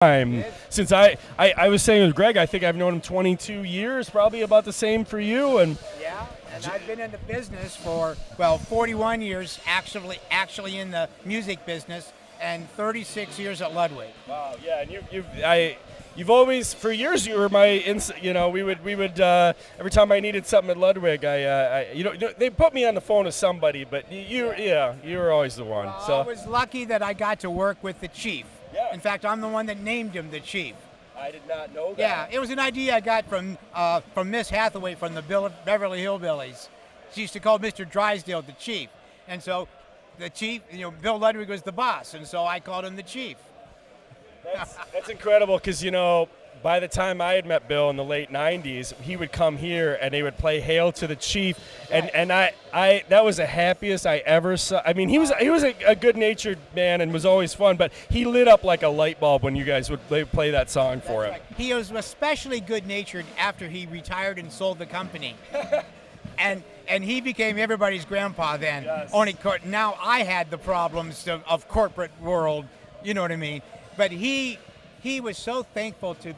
time. Since I was saying with Greg, I think I've known him 22 years, probably about the same for you. And yeah, and I've been in the business for, well, 41 years, actually in the music business, and 36 years at Ludwig. wow, yeah, and you've always, for years, you were my, we would every time I needed something at Ludwig, they put me on the phone with somebody, but you were always the one. Well, So I was lucky that I got to work with the chief. Yeah. In fact, I'm the one that named him the chief. I did not know that. Yeah, it was an idea I got from Miss Hathaway from the Beverly Hillbillies. She used to call Mr. Drysdale the chief, and so the chief, Bill Ludwig was the boss, and so I called him the chief. That's incredible because, by the time I had met Bill in the late 90s, he would come here and they would play Hail to the Chief. And I that was the happiest I ever saw. I mean, he was a good-natured man and was always fun, but he lit up like a light bulb when you guys would play that song for him. Right. He was especially good-natured after he retired and sold the company. And he became everybody's grandpa then. Yes. Only now I had the problems of corporate world, you know what I mean? But he was so thankful that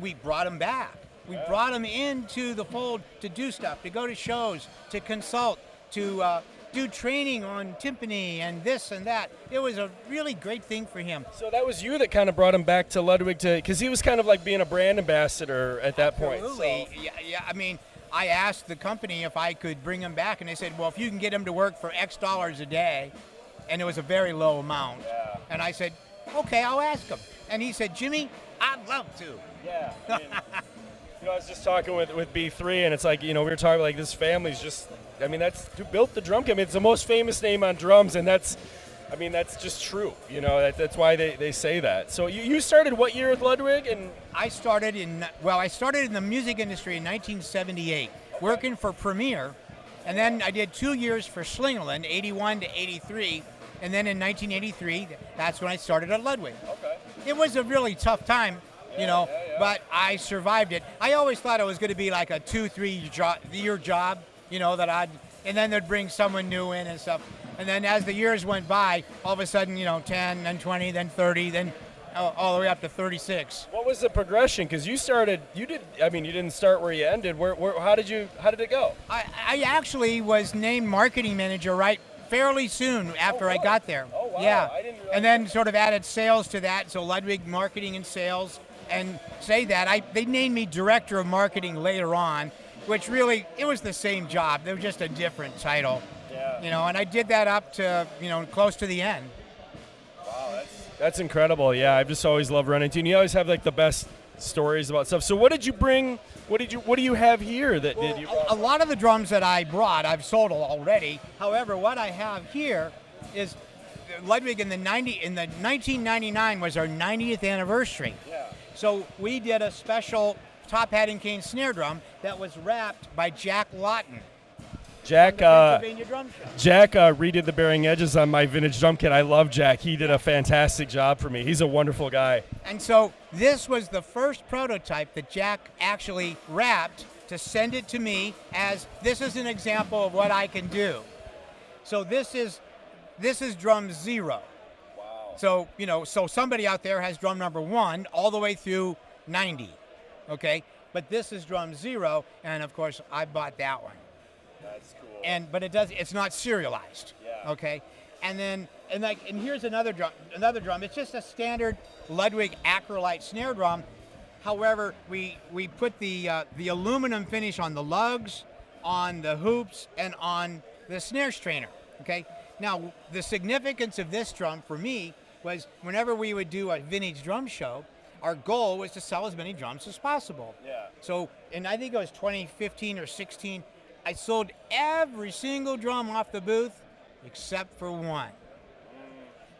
we brought him back. We brought him into the fold to do stuff, to go to shows, to consult, to do training on timpani and this and that. It was a really great thing for him. So that was you that kind of brought him back to Ludwig because he was kind of like being a brand ambassador at that point. Absolutely. So. Yeah. I mean, I asked the company if I could bring him back, and they said, well, if you can get him to work for X dollars a day, and it was a very low amount. Yeah. And I said, okay, I'll ask him. And he said, Jimmy, I'd love to. Yeah. I mean, I was just talking with B3, and it's like, we were talking like this family's just, that's who built the drum kit. It's the most famous name on drums, and that's just true. That's why they say that. So you started what year with Ludwig? And I started in the music industry in 1978, working for Premier. And then I did 2 years for Slingerland, 81 to 83. And then in 1983, that's when I started at Ludwig. Okay. It was a really tough time, but I survived it. I always thought it was going to be like a 2-3 year job, and then they'd bring someone new in and stuff. And then as the years went by, all of a sudden, 10, then 20, then 30, then all the way up to 36. What was the progression? Because you didn't start where you ended. How did it go? I actually was named marketing manager fairly soon after I got there. Oh, wow. Yeah. I didn't realize And then sort of added sales to that, so Ludwig marketing and sales. And they named me director of marketing later on, which really, it was the same job. They were just a different title. Yeah. And I did that up to, close to the end. Wow, that's incredible. Yeah, I've just always loved running into you. And you always have like the best stories about stuff. So what did you bring? What do you have here that did you? A lot of the drums that I brought, I've sold already. However, what I have here is Ludwig in the 1999 was our 90th anniversary. Yeah. So we did a special top hat and cane snare drum that was wrapped by Jack Lawton. Jack Pennsylvania Drum Show. Jack redid the bearing edges on my vintage drum kit. I love Jack. He did a fantastic job for me. He's a wonderful guy. And so this was the first prototype that Jack actually wrapped to send it to me as this is an example of what I can do. So this is drum 0. Wow. So somebody out there has drum number 1 all the way through 90. Okay? But this is drum 0, and of course I bought that one. That's cool. But it's not serialized. Yeah. Okay? And here's another drum. It's just a standard Ludwig acrylite snare drum. However, we put the aluminum finish on the lugs, on the hoops, and on the snare strainer. Okay? Now, the significance of this drum for me was whenever we would do a vintage drum show, our goal was to sell as many drums as possible. Yeah. So, and I think it was 2015 or 16, I sold every single drum off the booth except for one.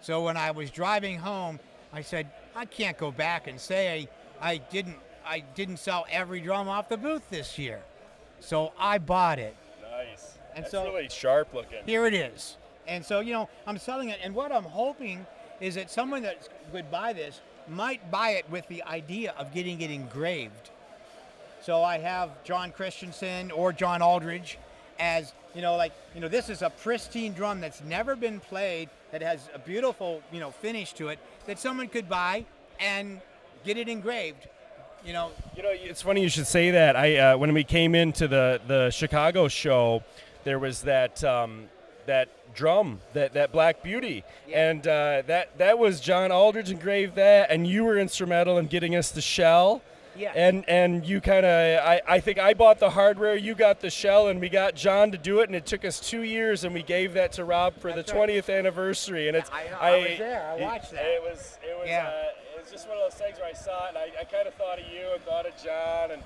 So when I was driving home, I said, I can't go back and say I didn't sell every drum off the booth this year. So I bought it. Nice. And that's so really sharp looking. Here it is. And so, I'm selling it. And what I'm hoping is that someone that would buy this might buy it with the idea of getting it engraved. So I have John Christensen or John Aldridge as this is a pristine drum that's never been played, that has a beautiful, finish to it, that someone could buy and get it engraved. It's funny you should say that. I when we came into the Chicago show, there was that drum, that Black Beauty, and that was John Aldridge engraved that, and you were instrumental in getting us the shell. Yeah. And you kind of, I think I bought the hardware, you got the shell, and we got John to do it, and it took us 2 years, and we gave that to Rob for the 20th anniversary. And it's I was there. I watched that. It was just one of those things where I saw it, and I kind of thought of you and thought of John, and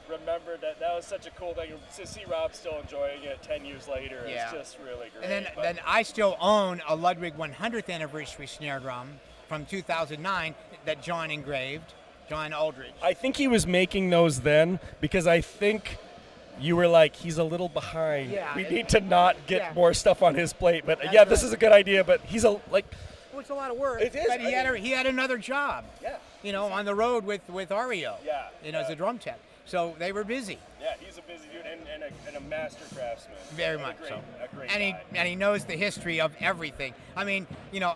remembered that was such a cool thing to see Rob still enjoying it 10 years later. Yeah. It's just really great. And then I still own a Ludwig 100th anniversary snare drum from 2009 that John engraved. John Aldridge. I think he was making those then because I think you were like, he's a little behind. Yeah, we need to not get more stuff on his plate. But That's this is a good idea. But he's well, it's a lot of work. It is. But he had another job. Yeah. On the road with REO. Yeah. As a drum tech. So they were busy. Yeah, he's a busy dude and a master craftsman. Very much so. A great and guy. he knows the history of everything. I mean,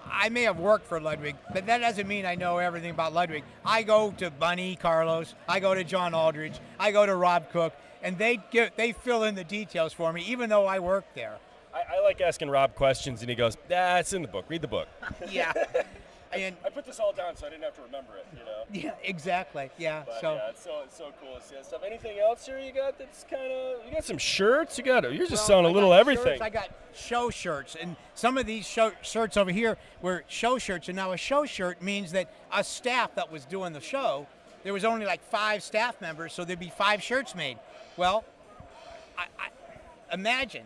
I may have worked for Ludwig, but that doesn't mean I know everything about Ludwig. I go to Bunny Carlos, I go to John Aldridge, I go to Rob Cook, and they fill in the details for me, even though I work there. I like asking Rob questions, and he goes, it's in the book. Read the book. Yeah. And I put this all down so I didn't have to remember it, Yeah, exactly. Yeah. But so it's so cool to see that stuff. Anything else here you got that's you got some shirts? You're just selling a little everything. Shirts, I got show shirts, and some of these shirts over here were show shirts, and now a show shirt means that a staff that was doing the show, there was only like 5 staff members, so there'd be 5 shirts made. Well, I imagine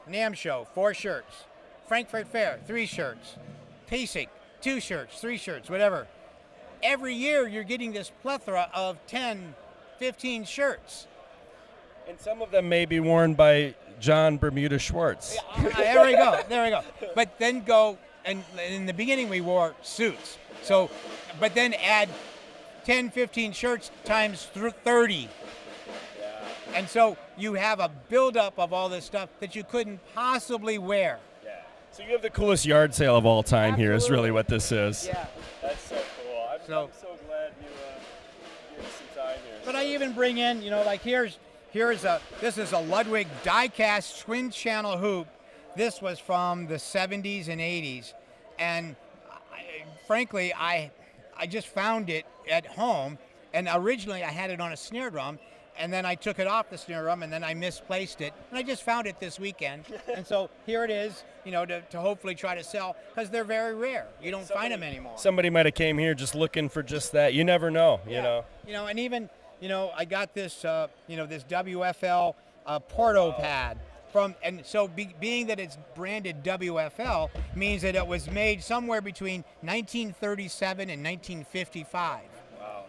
NAMM show, 4 shirts, Frankfurt Fair, 3 shirts, PASIC, 2 shirts, 3 shirts, whatever. Every year you're getting this plethora of 10, 15 shirts. And some of them may be worn by John Bermuda Schwartz. There we go. But then and in the beginning we wore suits. So, but then add 10, 15 shirts times 30. Yeah. And so you have a buildup of all this stuff that you couldn't possibly wear. So you have the coolest yard sale of all time. Absolutely. Here is really what this is. Yeah. That's so cool. I'm so glad you gave us some time here. But I even bring in, this is a Ludwig die-cast twin channel hoop. This was from the 70s and 80s. And frankly, I just found it at home. And originally I had it on a snare drum. And then I took it off the snare drum, and then I misplaced it. And I just found it this weekend. And so here it is, to hopefully try to sell, because they're very rare. You don't find them anymore. Somebody might have came here just looking for just that. You never know, you know. And even, I got this, this WFL Porto pad. And so being that it's branded WFL means that it was made somewhere between 1937 and 1955.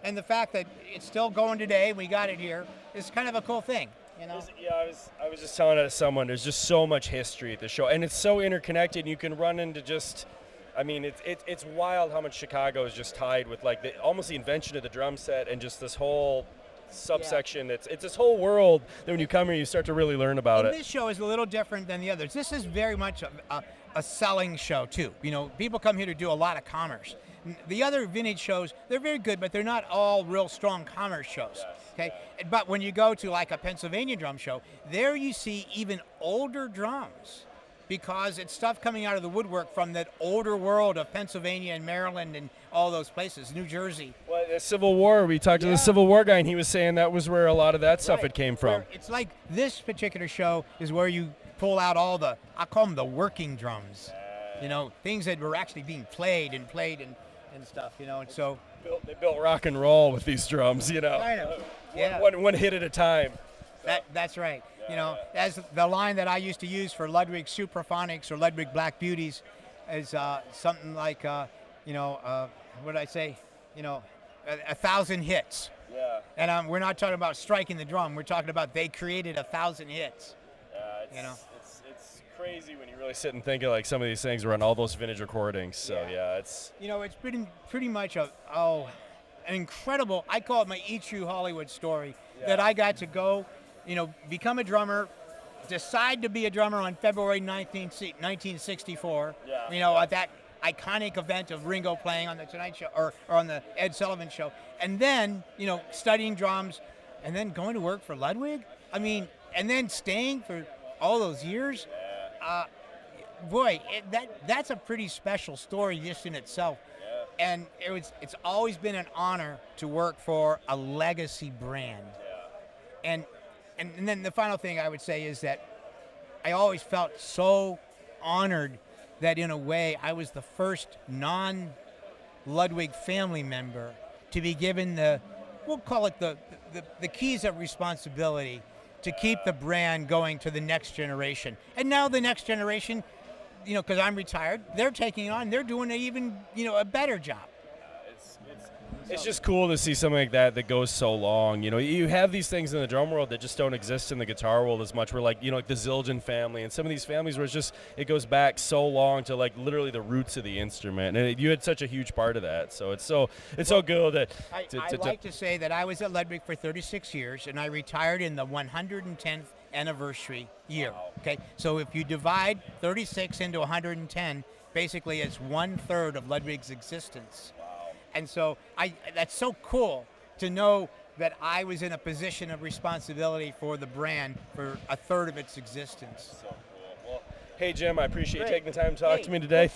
And the fact that it's still going today, we got it here, is kind of a cool thing, I was just telling it to someone, there's just so much history at the show, and it's so interconnected, and you can run into it's wild how much Chicago is just tied with almost the invention of the drum set and just this whole subsection. Yeah. It's this whole world that when you come here, you start to really learn about it. This show is a little different than the others. This is very much a selling show, too. People come here to do a lot of commerce. The other vintage shows, they're very good, but they're not all real strong commerce shows. Okay, but when you go to like a Pennsylvania drum show, there you see even older drums, because it's stuff coming out of the woodwork from that older world of Pennsylvania and Maryland and all those places, New Jersey. Well, the Civil War, we talked to the Civil War guy, and he was saying that was where a lot of that stuff had came from. It's like this particular show is where you pull out all I call them the working drums. Things that were actually being played and stuff, and so they built rock and roll with these drums, I know. Yeah. One hit at a time. That's right. As the line that I used to use for Ludwig Supraphonics or Ludwig Black Beauties is something like, what did I say? 1,000 hits. Yeah. And we're not talking about striking the drum. We're talking about they created 1,000 hits. It's crazy when you really sit and think of some of these things were on all those vintage recordings. So it's it's pretty much an incredible, I call it my E True Hollywood story, that I got to go, become a drummer decide to be a drummer on February 1964. Yeah. You know, at that iconic event of Ringo playing on the Tonight Show or on the Ed Sullivan Show, and then studying drums, and then going to work for Ludwig. I mean, and then staying for all those years. Boy, that's a pretty special story just in itself. And it's always been an honor to work for a legacy brand. And then the final thing I would say is that I always felt so honored that in a way I was the first non-Ludwig family member to be given we'll call it the keys of responsibility to keep the brand going to the next generation. And now the next generation, because I'm retired, they're taking it on. They're doing a better job. It's just cool to see something like that goes so long. You have these things in the drum world that just don't exist in the guitar world as much. We're like the Zildjian family and some of these families where it goes back so long to like literally the roots of the instrument. And you had such a huge part of that. So it's so good that I like to say that I was at Ludwig for 36 years and I retired in the 110th anniversary year. Wow. Okay, so if you divide 36 into 110, basically it's 1/3 of Ludwig's existence. And so that's so cool to know that I was in a position of responsibility for the brand for 1/3 of its existence. So cool. Well, hey Jim, I appreciate you Great. taking the time to talk Hey, to me today.